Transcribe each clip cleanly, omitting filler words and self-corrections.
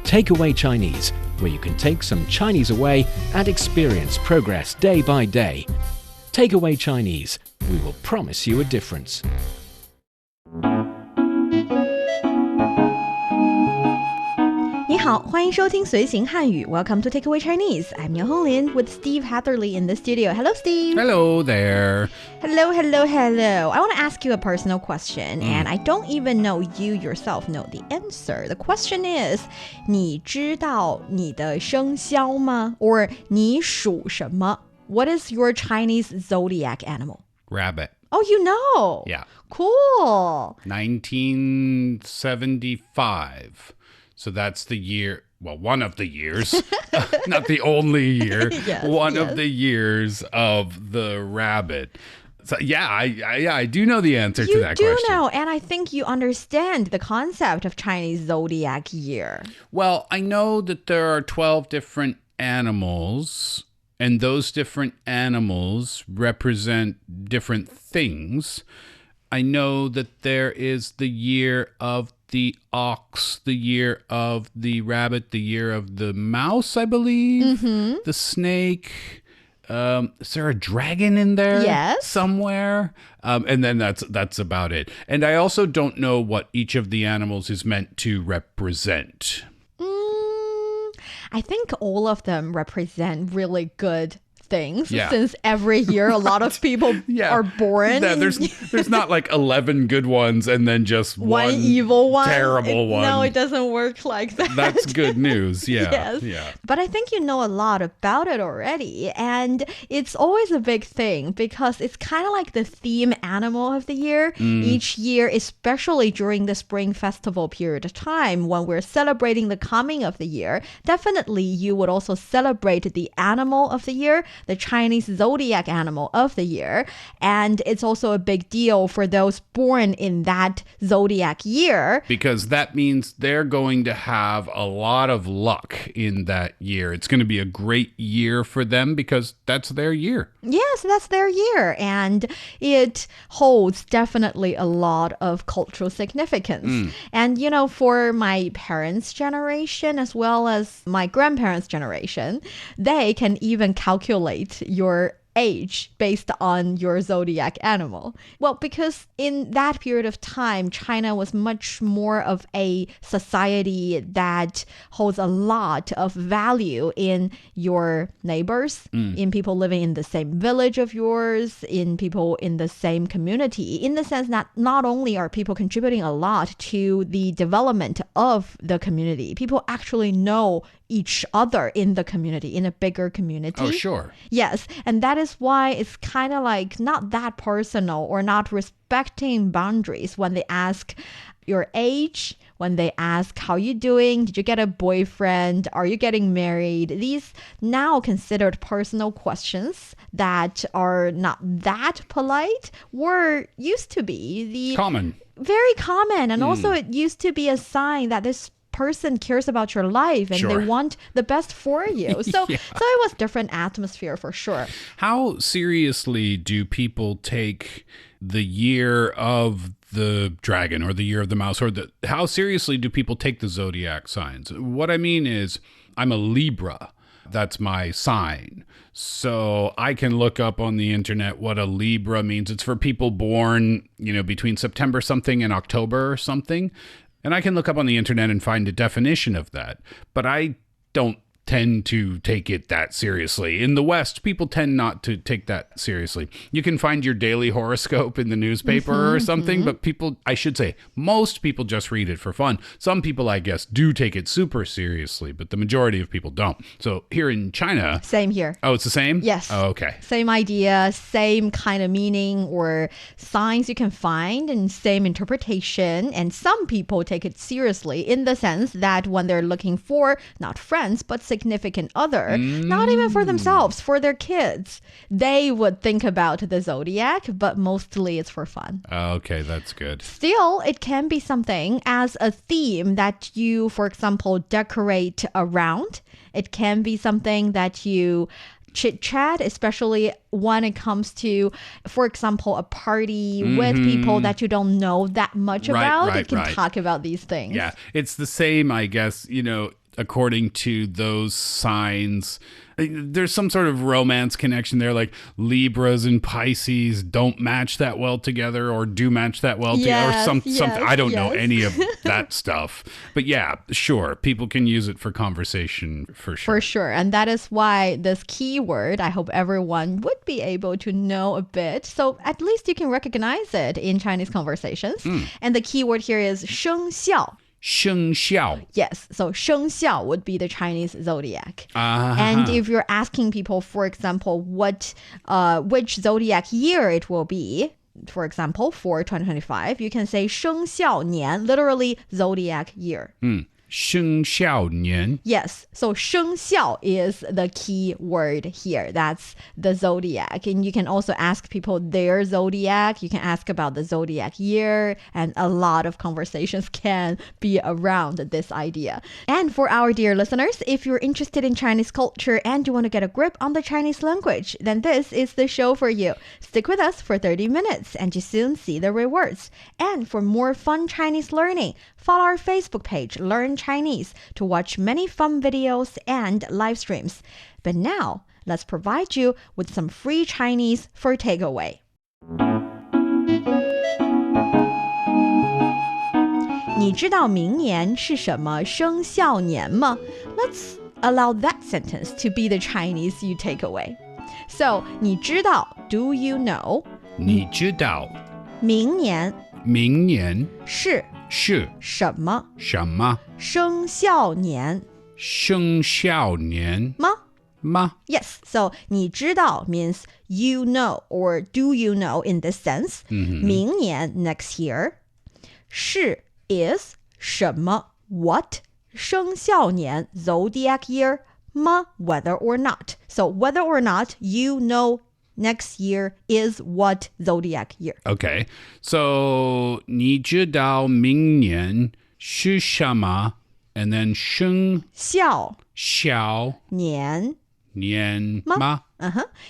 Takeaway Chinese, where you can take some Chinese away and experience progress day by day. Takeaway Chinese, we will promise you a difference. 你好，欢迎收听随行汉语 Welcome to Takeaway Chinese. I'm Niu Honglin with Steve Hatherley in the studio. Hello, Steve. Hello there. Hello. I want to ask you a personal question, and I don't even know you yourself know the answer. The question is, 你知道你的生肖吗? Or 你属什么? What is your Chinese zodiac animal? Rabbit. Oh, you know. Yeah. Cool. 1975. So that's the year, well, one of the years, not the only year, one of the years of the rabbit. So yeah, I do know the answer to that question. You do know, and I think you understand the concept of Chinese zodiac year. Well, I know that there are 12 different animals, and those different animals represent different things. I know that there is the year of the ox, the year of the rabbit, the year of the mouse, I believe, the snake. Is there a dragon in there? Yes. Somewhere? And then that's about it. And I also don't know what each of the animals is meant to represent. I think all of them represent really good things, Yeah. since every year a lot of people are born. Yeah, there's not like 11 good ones and then just one evil one, terrible one. No, it doesn't work like that. That's good news. Yeah. Yes. Yeah. But I think you know a lot about it already, and it's always a big thing because it's kind of like the theme animal of the year. Each year, especially during the Spring Festival period of time when we're celebrating the coming of the year, definitely you would also celebrate the animal of the year, the Chinese zodiac animal of the year. And it's also a big deal for those born in that zodiac year. Because that means they're going to have a lot of luck in that year. It's going to be a great year for them because that's their year. Yes, that's their year. And it holds definitely a lot of cultural significance. And, you know, for my parents' generation as well as my grandparents' generation, they can even calculate your age based on your zodiac animal. Well, because in that period of time, China was much more of a society that holds a lot of value in your neighbors, in people living in the same village of yours, in people in the same community, in the sense that not only are people contributing a lot to the development of the community, people actually know each other in the community, in a bigger community. Oh, sure. Yes, and that is why it's kind of like not that personal or not respecting boundaries when they ask your age, when they ask how you doing, did you get a boyfriend, are you getting married? These now considered personal questions that are not that polite were used to be common. Very common, and also it used to be a sign that this person cares about your life and they want the best for you. So it was different atmosphere for sure. How seriously do people take the year of the dragon or the year of the mouse, or how seriously do people take the zodiac signs? What I mean is, I'm a Libra. That's my sign. So I can look up on the internet what a Libra means. It's for people born, between September something and October or something. And I can look up on the internet and find a definition of that. But I don't tend to take it that seriously. In the West, people tend not to take that seriously. You can find your daily horoscope in the newspaper or something, but most people just read it for fun. Some people, I guess, do take it super seriously, but the majority of people don't. So here in China... Same here. Oh, it's the same? Yes. Oh, okay. Same idea, same kind of meaning or signs you can find, and same interpretation. And some people take it seriously in the sense that when they're looking for, not friends, but significant other, not even for themselves, for their kids, they would think about the zodiac, but mostly it's for fun. Okay, that's good. Still, it can be something as a theme that you, for example, decorate around. It can be something that you chit-chat, especially when it comes to, for example, a party with people that you don't know that much about. You can talk about these things. Yeah, it's the same, I guess, according to those signs, there's some sort of romance connection there, like Libras and Pisces don't match that well together or do match that well together or something. I don't know any of that stuff. But yeah, sure, people can use it for conversation for sure. For sure. And that is why this keyword, I hope everyone would be able to know a bit. So at least you can recognize it in Chinese conversations. And the keyword here is 生肖. 生肖. Yes, so 生肖 would be the Chinese zodiac. Uh-huh. And if you're asking people, for example, which zodiac year it will be, for example, for 2025, you can say 生肖年, literally zodiac year. 生肖年. Yes, so 生肖 is the key word here. That's the zodiac. And you can also ask people their zodiac. You can ask about the zodiac year. And a lot of conversations can be around this idea. And for our dear listeners, if you're interested in Chinese culture and you want to get a grip on the Chinese language, then this is the show for you. Stick with us for 30 minutes and you soon see the rewards. And for more fun Chinese learning, follow our Facebook page, Learn Chinese, to watch many fun videos and live streams. But now, let's provide you with some free Chinese for takeaway. 你知道明年是什么生肖年吗? Let's allow that sentence to be the Chinese you take away. So, 你知道, do you know? 你知道明年明年是什么什么生肖年生肖年吗? Yes, so 你知道 means you know or do you know in this sense. 明年 next year. 是 is 什么 what 生肖年 zodiac year 吗 whether or not. So whether or not you know next year is what zodiac year. Okay, so 你知道明年是什么 and then 生肖年吗?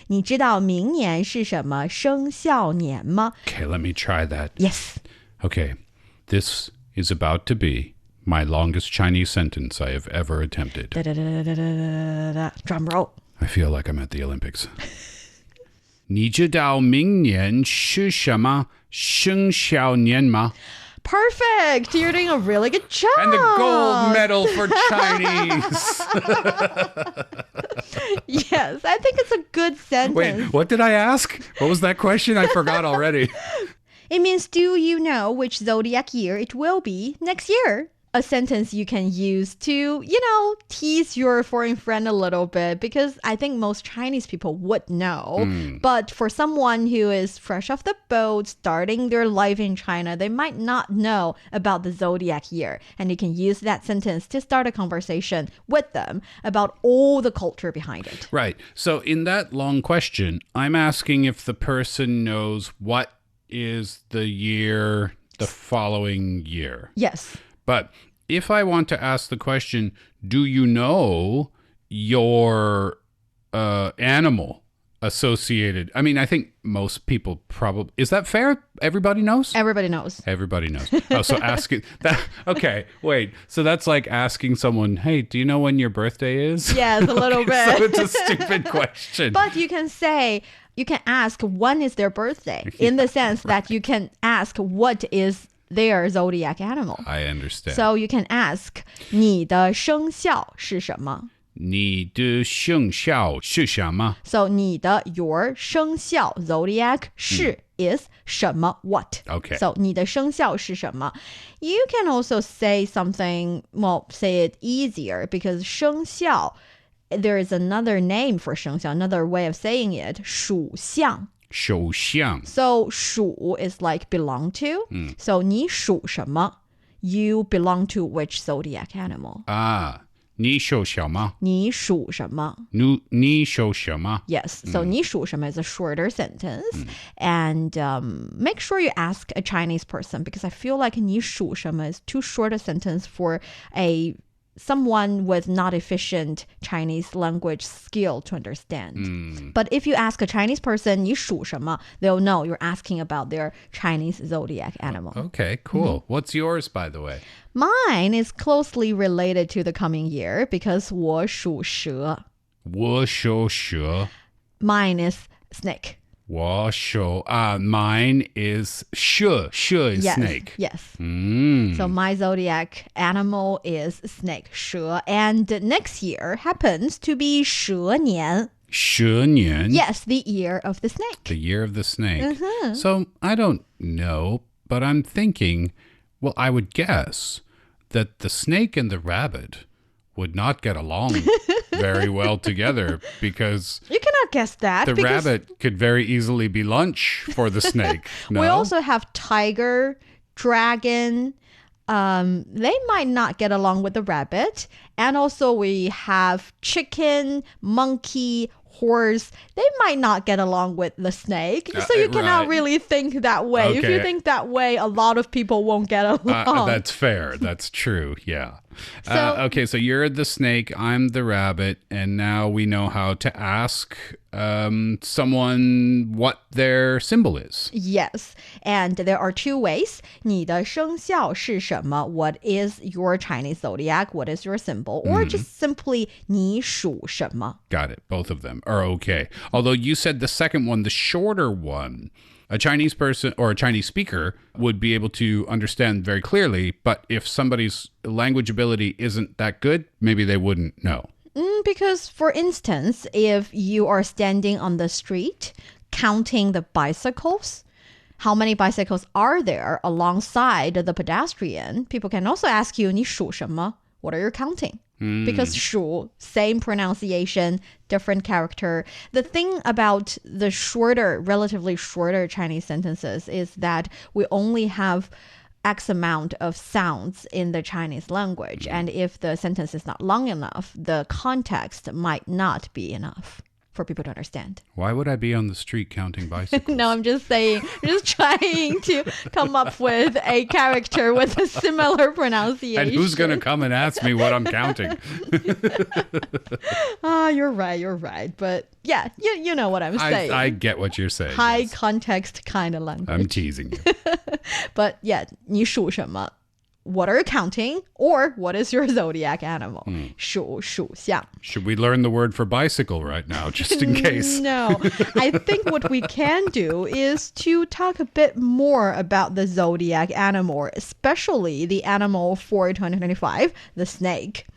你知道明年是什么生肖年吗? Okay, let me try that. Yes. Okay, this is about to be my longest Chinese sentence I have ever attempted. Drum roll. I feel like I'm at the Olympics. 你知道明年是什么生肖年吗? Perfect! You're doing a really good job. And the gold medal for Chinese. Yes, I think it's a good sentence. Wait, what did I ask? What was that question? I forgot already. It means, do you know which zodiac year it will be next year? A sentence you can use to, tease your foreign friend a little bit, because I think most Chinese people would know. But for someone who is fresh off the boat, starting their life in China, they might not know about the zodiac year. And you can use that sentence to start a conversation with them about all the culture behind it. Right. So in that long question, I'm asking if the person knows what is the year the following year. Yes. But if I want to ask the question, do you know your animal associated? I mean, I think most people probably... Is that fair? Everybody knows? Everybody knows. Everybody knows. Oh, so ask it... Okay, wait. So that's like asking someone, hey, do you know when your birthday is? Yes, a little bit. So it's a stupid question. But you can ask when is their birthday, in the sense that you can ask what is their zodiac animal. I understand. So you can ask 你的生肖是什么?你的生肖是什么? So 你的 your 生肖 zodiac 是 is 什么 what. Okay. So 你的生肖是什么? You can also say something, say it easier, because 生肖, there is another name for 生肖, another way of saying it, 属相. 属相. So 属 is like belong to. So 你属什么? You belong to which zodiac animal? 你属什么? 你属什么? 你属什么? Yes. So 你属什么 is a shorter sentence. And make sure you ask a Chinese person, because I feel like 你属什么 is too short a sentence for a someone with not efficient Chinese language skill to understand. But if you ask a Chinese person, 你属什么? They'll know you're asking about their Chinese zodiac animal. Okay, cool. What's yours, by the way? Mine is closely related to the coming year because 我属蛇. 我属蛇. Mine is snake. 我属 mine is 蛇. 蛇 is snake. Yes. So my zodiac animal is snake, 蛇. And next year happens to be 蛇年. 蛇年. Yes, the year of the snake. The year of the snake. So I don't know, but I'm thinking, well, I would guess that the snake and the rabbit would not get along very well together because you cannot guess that. The rabbit could very easily be lunch for the snake. No? We also have tiger, dragon. They might not get along with the rabbit. And also we have chicken, monkey, horse. They might not get along with the snake. So you cannot really think that way. Okay. If you think that way, a lot of people won't get along. That's fair. That's true. Yeah. Okay, so you're the snake, I'm the rabbit, and now we know how to ask someone what their symbol is. Yes, and there are two ways. 你的生肖是什么? What is your Chinese zodiac? What is your symbol? Or just simply 你属什么? Got it. Both of them are okay. Although you said the second one, the shorter one, a Chinese person or a Chinese speaker would be able to understand very clearly, but if somebody's language ability isn't that good, maybe they wouldn't know. Because, for instance, if you are standing on the street counting the bicycles, how many bicycles are there alongside the pedestrian? People can also ask you, 你属什么? What are you counting? Because 属, same pronunciation, different character. The thing about the relatively shorter Chinese sentences is that we only have X amount of sounds in the Chinese language. And if the sentence is not long enough, the context might not be enough for people to understand. Why would I be on the street counting bicycles? No, I'm just saying, I'm just trying to come up with a character with a similar pronunciation. And who's going to come and ask me what I'm counting? You're right. But yeah, you know what I'm saying. I get what you're saying. High context kind of language. I'm teasing you. But yeah, 你属什么? What are you counting? Or what is your zodiac animal? 属相. Should we learn the word for bicycle right now, just in case? No. I think what we can do is to talk a bit more about the zodiac animal, especially the animal for 2025, the snake.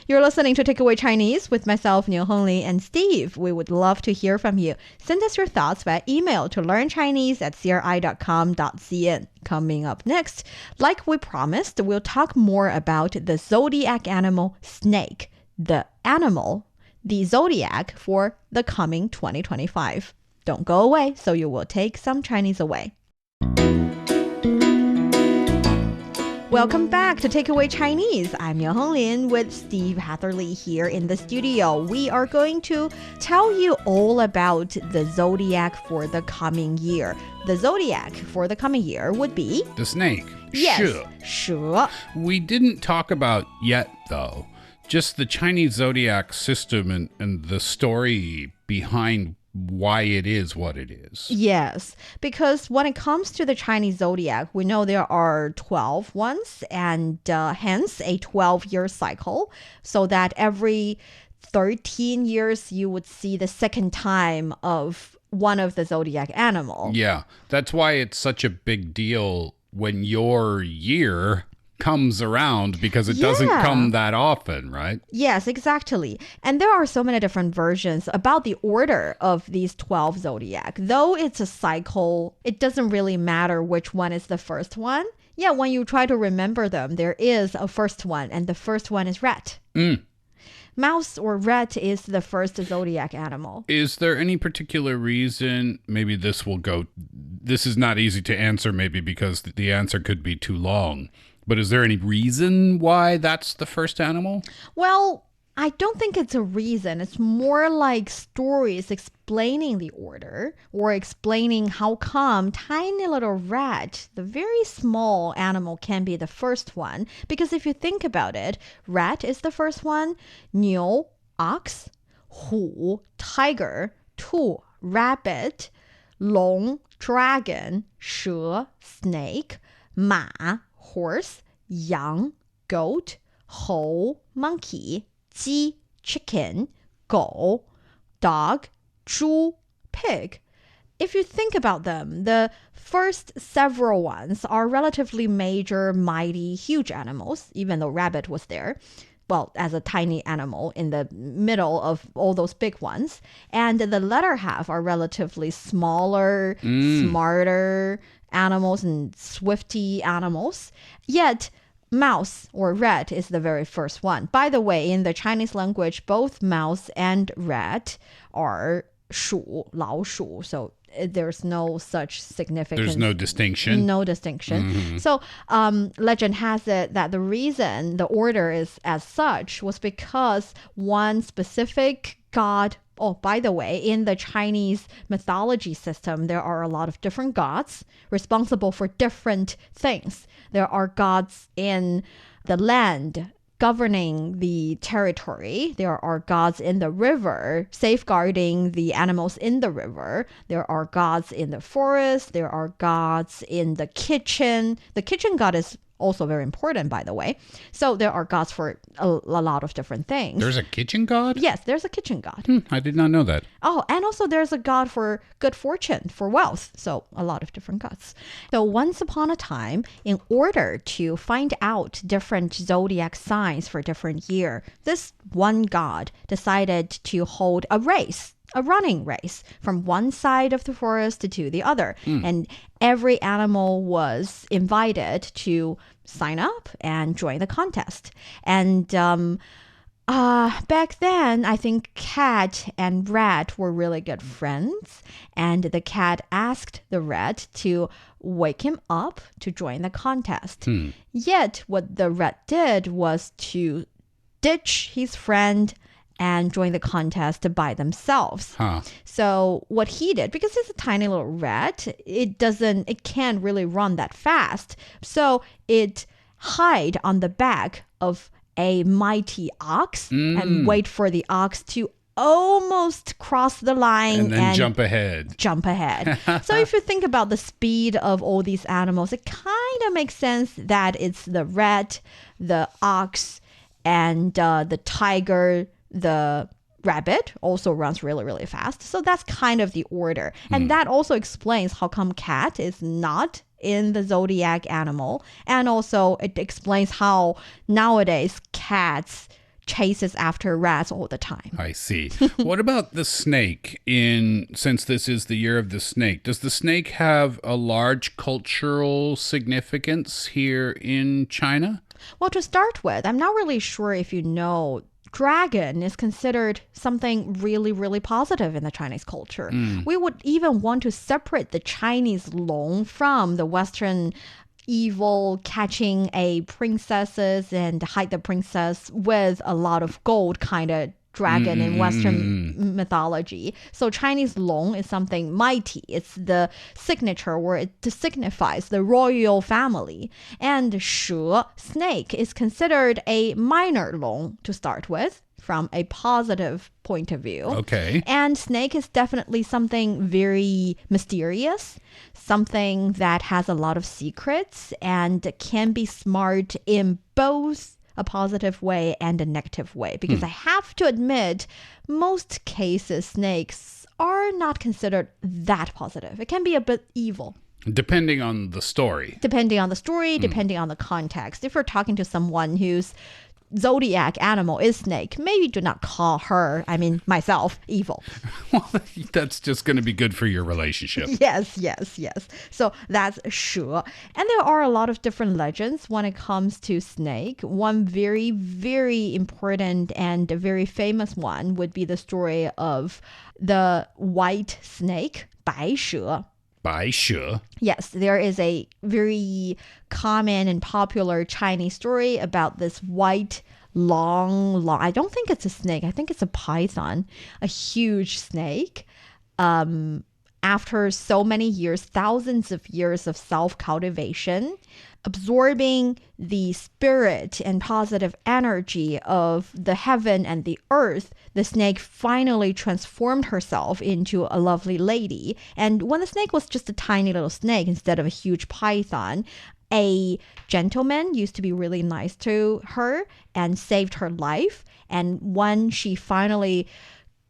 You're listening to Takeaway Chinese with myself, Niu Honglin and Steve. We would love to hear from you. Send us your thoughts via email to learnchinese@cri.com.cn. Coming up next, like we promised, we'll talk more about the zodiac animal snake, the zodiac for the coming 2025. Don't go away, so you will take some Chinese away. Welcome back to Takeaway Chinese. I'm Niu Honglin with Steve Hatherley here in the studio. We are going to tell you all about the zodiac for the coming year. The zodiac for the coming year would be... the snake. Yes, 蛇. We didn't talk about yet, though, just the Chinese zodiac system and the story behind why it is what it is. Yes, because when it comes to the Chinese zodiac, we know there are 12 ones and hence a 12-year cycle, so that every 13 years you would see the second time of one of the zodiac animal. Yeah, that's why it's such a big deal when your year comes around, because it doesn't come that often, right? Yes, exactly. And there are so many different versions about the order of these 12 zodiac. Though it's a cycle, it doesn't really matter which one is the first one. Yeah, when you try to remember them, there is a first one, and the first one is rat. Mouse or rat is the first zodiac animal. Is there any particular reason, maybe this is not easy to answer, maybe because the answer could be too long, but is there any reason why that's the first animal? Well, I don't think it's a reason. It's more like stories explaining the order or explaining how come tiny little rat, the very small animal, can be the first one. Because if you think about it, rat is the first one, Niu, ox, Hu, tiger, Tu, rabbit, Long, dragon, 蛇, snake, 马, horse, 羊, goat, 猴, monkey, 鸡, chicken, 狗, dog, 猪, pig. If you think about them, the first several ones are relatively major, mighty, huge animals, even though rabbit was there. Well, as a tiny animal in the middle of all those big ones. And the latter half are relatively smaller, smarter animals and swifty animals. Yet, mouse or rat is the very first one. By the way, in the Chinese language, both mouse and rat are 鼠, 老鼠. So there's no such significance. There's no distinction. No distinction. So legend has it that the reason the order is as such was because one specific god. Oh, by the way, in the Chinese mythology system, there are a lot of different gods responsible for different things. There are gods in the land governing the territory. There are gods in the river, safeguarding the animals in the river. There are gods in the forest. There are gods in the kitchen. The kitchen god is also very important, by the way. So there are gods for a lot of different things. There's a kitchen god? Yes, there's a kitchen god. I did not know that. Oh, and also there's a god for good fortune, for wealth. So a lot of different gods. So once upon a time, in order to find out different zodiac signs for different year, this one god decided to hold a race. A running race from one side of the forest to the other. And every animal was invited to sign up and join the contest. And back then, I think cat and rat were really good friends. And the cat asked the rat to wake him up to join the contest. Yet what the rat did was to ditch his friend and join the contest by themselves. So what he did, because it's a tiny little rat, it can't really run that fast. So it hide on the back of a mighty ox and wait for the ox to almost cross the line and jump ahead. So if you think about the speed of all these animals, it kind of makes sense that it's the rat, the ox, and the tiger. The rabbit also runs really, really fast. So that's kind of the order. And that also explains how come cat is not in the zodiac animal. And also it explains how nowadays cats chases after rats all the time. I see. What about the snake? Since this is the year of the snake, does the snake have a large cultural significance here in China? Well, to start with, I'm not really sure if you know, dragon is considered something really, really positive in the Chinese culture. We would even want to separate the Chinese long from the Western evil catching a princesses and hide the princess with a lot of gold kind of dragon in Western mythology. So Chinese long is something mighty. It's the signature, or it signifies the royal family. And 蛇, snake, is considered a minor long to start with, from a positive point of view. Okay. And snake is definitely something very mysterious, something that has a lot of secrets and can be smart in both a positive way and a negative way. Because I have to admit, most cases, snakes are not considered that positive. It can be a bit evil. Depending on the story. Depending on the context. If you're talking to someone whose zodiac animal is snake, maybe do not call myself, evil. Well, that's just going to be good for your relationship. Yes. So that's 蛇. And there are a lot of different legends when it comes to snake. One very, very important and very famous one would be the story of the white snake, 白蛇. 白蛇. Yes, there is a very common and popular Chinese story about this white long, I don't think it's a snake. I think it's a python, a huge snake. After so many years, thousands of years of self-cultivation, absorbing the spirit and positive energy of the heaven and the earth, the snake finally transformed herself into a lovely lady. And when the snake was just a tiny little snake instead of a huge python, a gentleman used to be really nice to her and saved her life. And when she finally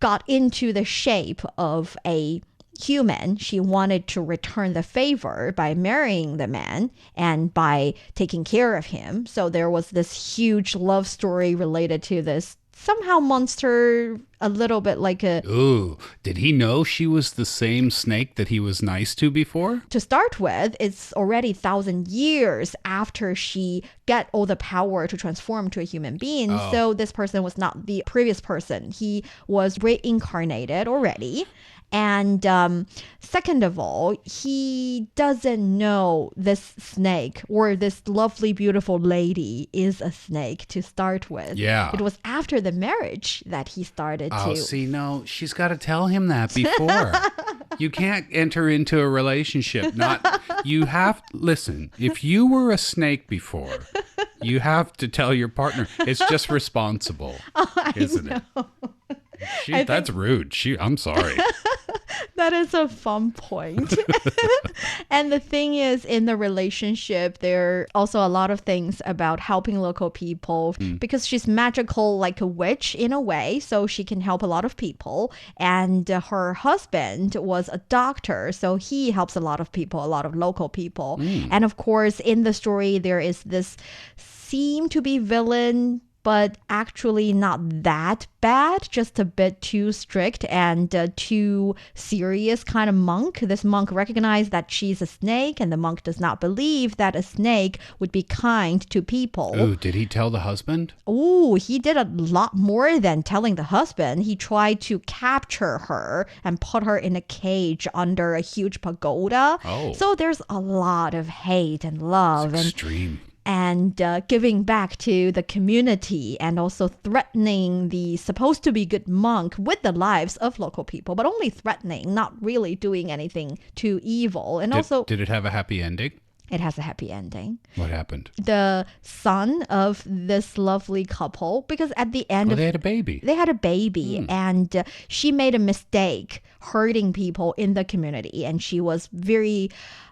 got into the shape of a human, she wanted to return the favor by marrying the man and by taking care of him. So there was this huge love story related to this somehow monster, a little bit like a... Ooh, did he know she was the same snake that he was nice to before? To start with, it's already 1,000 years after she got all the power to transform to a human being. Oh. So this person was not the previous person. He was reincarnated already. And second of all, he doesn't know this snake or this lovely, beautiful lady is a snake to start with. Yeah. It was after the marriage that he started to... Oh, see, no, she's got to tell him that before. You can't enter into a relationship. Listen, if you were a snake before, you have to tell your partner. It's just responsible, isn't it? That's rude. I'm sorry. That is a fun point. And the thing is, in the relationship, there are also a lot of things about helping local people because she's magical like a witch in a way, so she can help a lot of people. And her husband was a doctor, so he helps a lot of people, a lot of local people. And of course, in the story, there is this seem to be villain, but actually not that bad, just a bit too strict and too serious kind of monk. This monk recognized that she's a snake, and the monk does not believe that a snake would be kind to people. Ooh, did he tell the husband? Oh, he did a lot more than telling the husband. He tried to capture her and put her in a cage under a huge pagoda. Oh. So there's a lot of hate and love. It's extreme. And giving back to the community and also threatening the supposed to be good monk with the lives of local people, but only threatening, not really doing anything too evil. And Did it have a happy ending? It has a happy ending. What happened? The son of this lovely couple, because at the end they had a baby. They had a baby, and she made a mistake hurting people in the community, and she was very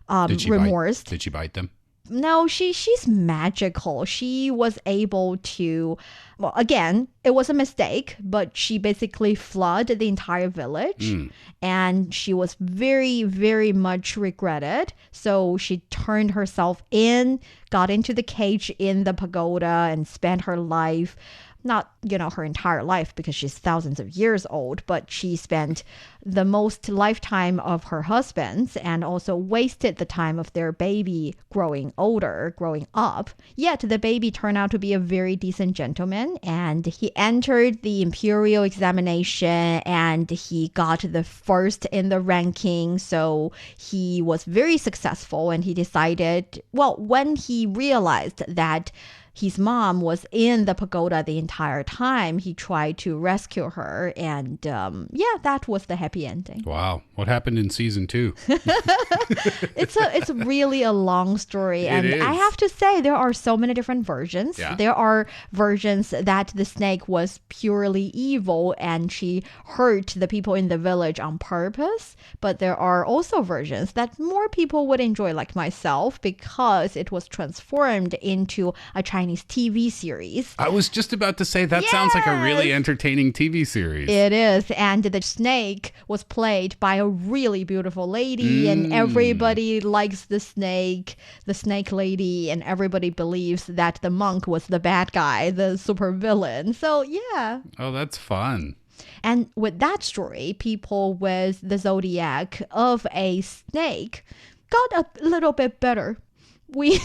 remorsed. Did she bite them? No, she's magical. She was able to, well, again, it was a mistake, but she basically flooded the entire village. And she was very, very much regretted. So she turned herself in, got into the cage in the pagoda, and spent her life, not, her entire life because she's thousands of years old, but she spent the most lifetime of her husband's and also wasted the time of their baby growing up. Yet the baby turned out to be a very decent gentleman, and he entered the imperial examination and he got the first in the ranking. So he was very successful, and he decided, when he realized that his mom was in the pagoda the entire time, he tried to rescue her. And that was the happy ending. Wow. What happened in season 2? It's really a long story. And It is. I have to say, there are so many different versions. Yeah. There are versions that the snake was purely evil and she hurt the people in the village on purpose. But there are also versions that more people would enjoy, like myself, because it was transformed into a Chinese TV series. I was just about to say, that sounds like a really Yes. entertaining TV series. It is. And the snake was played by a really beautiful lady, and everybody likes the snake lady, and everybody believes that the monk was the bad guy, the super villain. So, yeah. Oh, that's fun. And with that story, people with the zodiac of a snake got a little bit better. We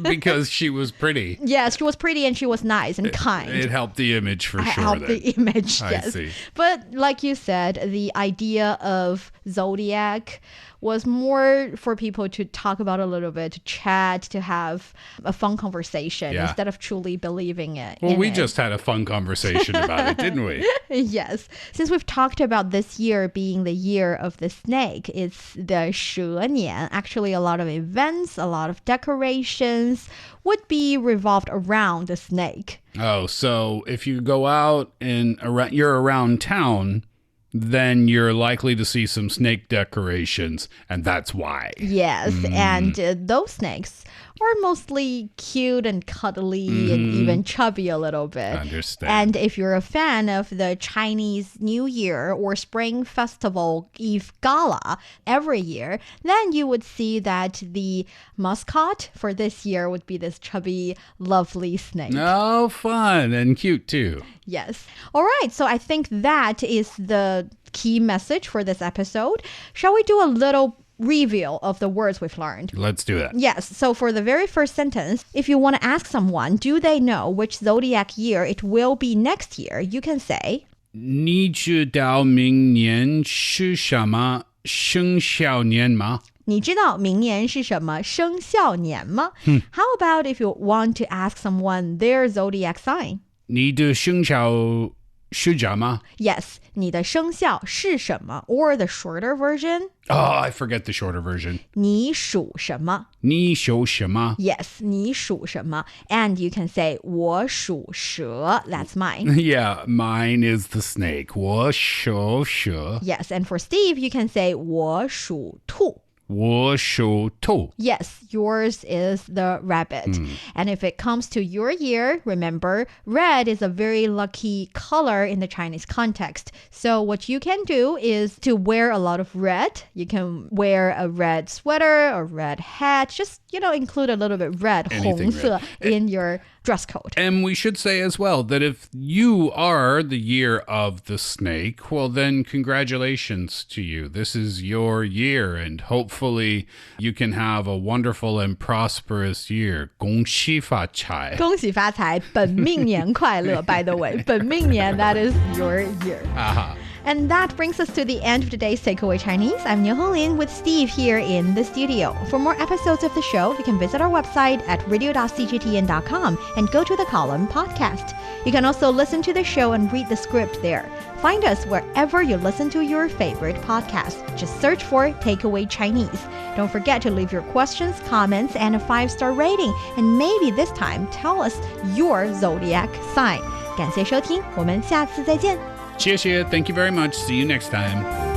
Because she was pretty. Yes, she was pretty and she was nice and kind. It helped the image for sure. Helped the image, yes. I see. But like you said, the idea of zodiac was more for people to talk about a little bit, to chat, to have a fun conversation instead of truly believing it. Well, we just had a fun conversation about it, didn't we? Yes. Since we've talked about this year being the year of the snake, it's the 蛇年. Actually, a lot of events, a lot of decorations would be revolved around the snake. Oh, so if you go out and you're around town, then you're likely to see some snake decorations, and that's why. Yes, and those snakes are mostly cute and cuddly and even chubby a little bit. Understand. And if you're a fan of the Chinese New Year or Spring Festival Eve Gala every year, then you would see that the mascot for this year would be this chubby, lovely snake. Oh, fun and cute too. Yes. All right. So I think that is the key message for this episode. Shall we do a little review of the words we've learned? Let's do that. Yes. So for the very first sentence, if you want to ask someone, do they know which zodiac year it will be next year? You can say, 你知道明年是什么生肖年吗？你知道明年是什么生肖年吗？ How about if you want to ask someone their zodiac sign? 你的生肖是什么？ Yes, 你的生肖是什么? Or the shorter version? Oh, I forget the shorter version. 你属什么? 你属什么？ Yes, 你属什么? And you can say 我属蛇. That's mine. Yeah, mine is the snake. 我属蛇。 Yes, and for Steve, you can say 我属兔. 我属兔。 Yes, yours is the rabbit. And if it comes to your year, remember, red is a very lucky color in the Chinese context. So what you can do is to wear a lot of red. You can wear a red sweater or red hat. Just, include a little bit red, Anything 红色, in your dress code. And we should say as well that if you are the year of the snake, well, then congratulations to you. This is your year, and hopefully you can have a wonderful and prosperous year. 恭喜发财。恭喜发财，本命年快乐, by the way. 本命年, that is your year. Aha. And that brings us to the end of today's Takeaway Chinese. I'm Niu Honglin with Steve here in the studio. For more episodes of the show, you can visit our website at radio.cgtn.com and go to the column podcast. You can also listen to the show and read the script there. Find us wherever you listen to your favorite podcast. Just search for Takeaway Chinese. Don't forget to leave your questions, comments, and a 5-star rating. And maybe this time, tell us your zodiac sign. 感谢收听，我们下次再见。谢谢. Thank you very much. See you next time.